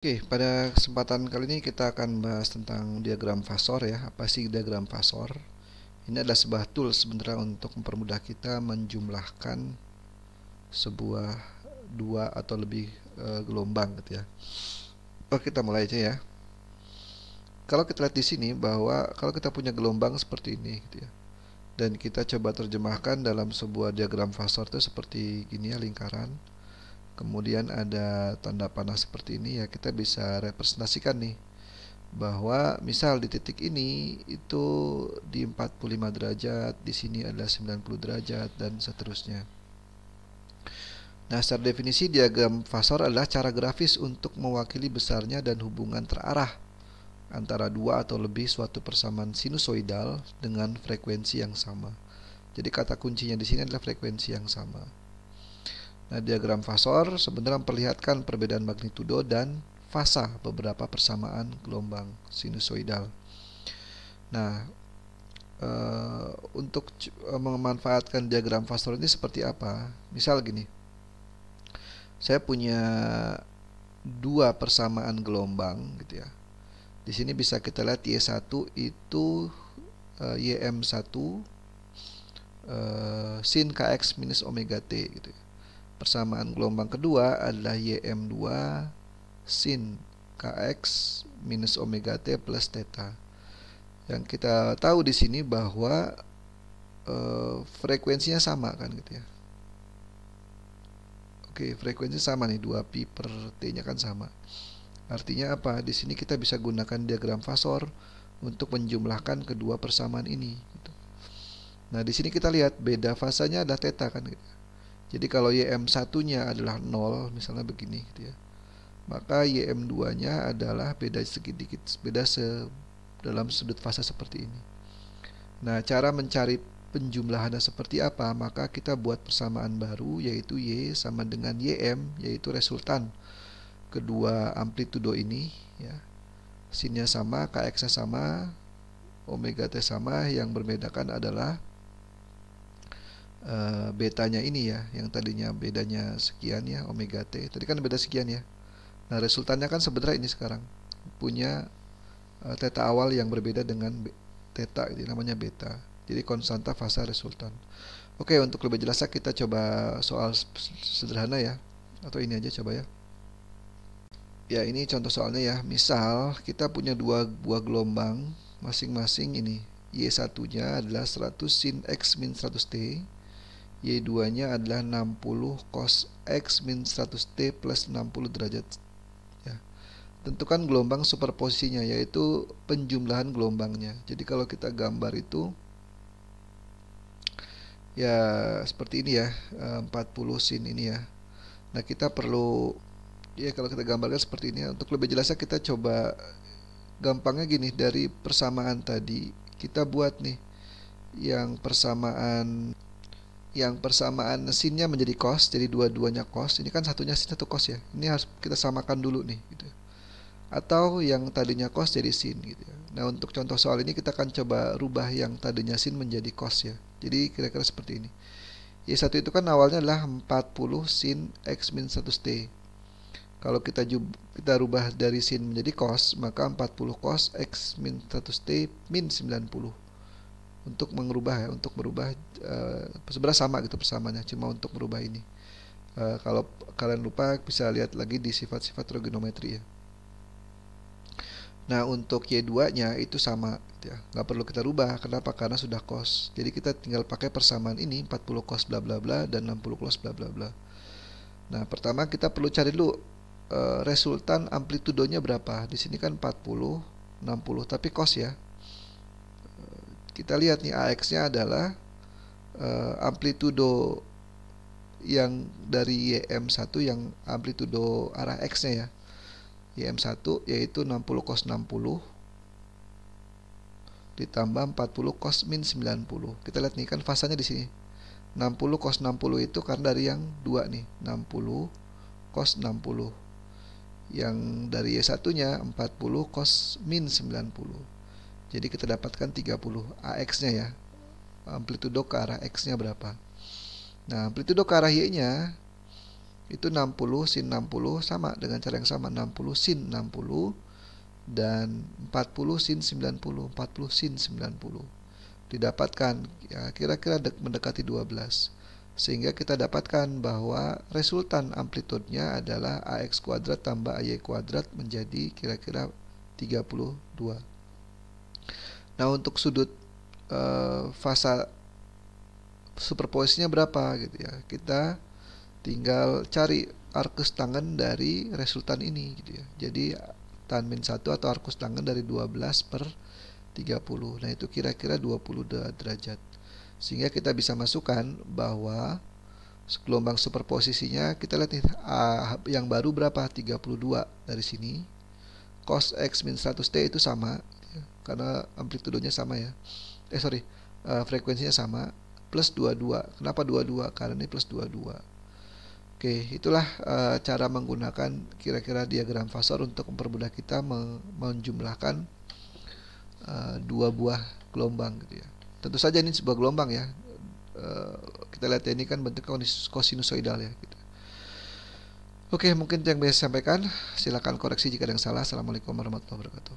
Oke, pada kesempatan kali ini kita akan bahas tentang diagram fasor ya. Apa sih diagram fasor? Ini adalah sebuah tools sebenarnya untuk mempermudah kita menjumlahkan sebuah dua atau lebih gelombang gitu ya. Oke, kita mulai aja ya. Kalau kita lihat di sini bahwa kalau kita punya gelombang seperti ini gitu ya. Dan kita coba terjemahkan dalam sebuah diagram fasor itu seperti gini ya, lingkaran. Kemudian ada tanda panah seperti ini ya, kita bisa representasikan nih bahwa misal di titik ini itu di 45 derajat, di sini adalah 90 derajat dan seterusnya. Nah, secara definisi diagram fasor adalah cara grafis untuk mewakili besarnya dan hubungan terarah antara dua atau lebih suatu persamaan sinusoidal dengan frekuensi yang sama. Jadi kata kuncinya di sini adalah frekuensi yang sama. Nah, diagram fasor sebenarnya memperlihatkan perbedaan magnitudo dan fasa beberapa persamaan gelombang sinusoidal. Nah, untuk memanfaatkan diagram fasor ini seperti apa? Misal gini, saya punya dua persamaan gelombang gitu ya. Di sini bisa kita lihat Y1 itu YM1 sin Kx minus omega T gitu ya. Persamaan gelombang kedua adalah YM2 sin Kx minus omega T plus theta. Yang kita tahu di sini bahwa frekuensinya sama kan gitu ya. Oke, frekuensi sama nih, 2pi per T-nya kan sama. Artinya apa? Di sini kita bisa gunakan diagram fasor untuk menjumlahkan kedua persamaan ini gitu. Nah, di sini kita lihat beda fasanya adalah theta kan gitu. Jadi kalau YM1-nya adalah 0, misalnya begini gitu ya. Maka YM2-nya adalah beda sedikit, dalam sudut fasa seperti ini. Nah, cara mencari penjumlahannya seperti apa? Maka kita buat persamaan baru, yaitu Y sama dengan YM, yaitu resultan kedua amplitudo ini ya. Sinnya sama, Kx-nya sama, omega T sama, yang membedakan adalah betanya ini ya, yang tadinya bedanya sekian ya, omega T. Tadi kan beda sekian ya. Nah, resultannya kan sebenarnya ini sekarang punya theta awal yang berbeda dengan theta, ini namanya beta. Jadi konstanta fasa resultan. Oke, untuk lebih jelasnya kita coba soal sederhana ya. Atau ini aja coba ya. Ya, ini contoh soalnya ya. Misal kita punya dua buah gelombang, masing-masing ini Y1-nya adalah 100 sin X min 100T, Y2-nya adalah 60 cos X min 100T plus 60 derajat ya. Tentukan gelombang superposisinya, yaitu penjumlahan gelombangnya. Jadi kalau kita gambar itu ya seperti ini ya, 40 sin ini ya. Nah, kita perlu ya, kalau kita gambarkan seperti ini ya. Untuk lebih jelasnya kita coba gampangnya gini, dari persamaan tadi kita buat nih yang persamaan sinnya menjadi cos, jadi dua-duanya cos. Ini kan satunya sin satu cos ya. Ini harus kita samakan dulu nih gitu. Atau yang tadinya cos jadi sin gitu ya. Nah, untuk contoh soal ini kita akan coba rubah yang tadinya sin menjadi cos ya. Jadi kira-kira seperti ini. Y1 itu kan awalnya adalah 40 sin X min 100T. Kalau kita rubah dari sin menjadi cos, maka 40 cos X min 100T min 90. Untuk merubah sebenarnya sama gitu persamaannya, cuma untuk merubah ini. Kalau kalian lupa bisa lihat lagi di sifat-sifat trigonometri ya. Nah, untuk Y2-nya itu sama gitu ya. Nggak perlu kita rubah. Kenapa? Karena sudah cos. Jadi kita tinggal pakai persamaan ini, 40 cos bla bla bla dan 60 cos bla bla bla. Nah, pertama kita perlu cari dulu resultan amplitudonya berapa. Di sini kan 40, 60, tapi cos ya. Kita lihat nih AX-nya adalah amplitudo yang dari YM1 yang amplitudo arah X-nya ya. YM1 yaitu 60 cos 60 ditambah 40 cos min 90. Kita lihat nih kan fasanya di sini. 60 cos 60 itu karena dari yang dua nih, 60 cos 60. Yang dari Y1-nya 40 cos min 90. Jadi kita dapatkan 30 AX-nya ya. Amplitudo ke arah X-nya berapa? Nah, amplitudo ke arah Y-nya Itu 60 sin 60 sama dengan cara yang sama, 60 sin 60 dan 40 sin 90, 40 sin 90. Didapatkan ya kira-kira mendekati 12. Sehingga kita dapatkan bahwa resultan amplitudenya adalah AX kuadrat tambah AY kuadrat menjadi kira-kira 32. Nah, untuk sudut fasa superposisinya berapa gitu ya. Kita tinggal cari arcus tangen dari resultan ini gitu ya. Jadi tan min 1 atau arcus tangen dari 12 per 30. Nah, itu kira-kira 20 derajat. Sehingga kita bisa masukkan bahwa gelombang superposisinya kita lihat nih, yang baru berapa? 32 dari sini. Cos X min 100T itu sama ya, karena amplitudenya sama ya. Frekuensinya sama, plus 22. Kenapa 22? Karena ini plus 22. Oke, itulah cara menggunakan kira-kira diagram fasor untuk mempermudah kita menjumlahkan dua buah gelombang gitu ya. Tentu saja ini sebuah gelombang ya. Kita lihat ya, ini kan bentuk kosinusoidal ya gitu. Oke, mungkin itu yang bisa saya sampaikan. Silakan koreksi jika ada yang salah. Assalamualaikum warahmatullahi wabarakatuh.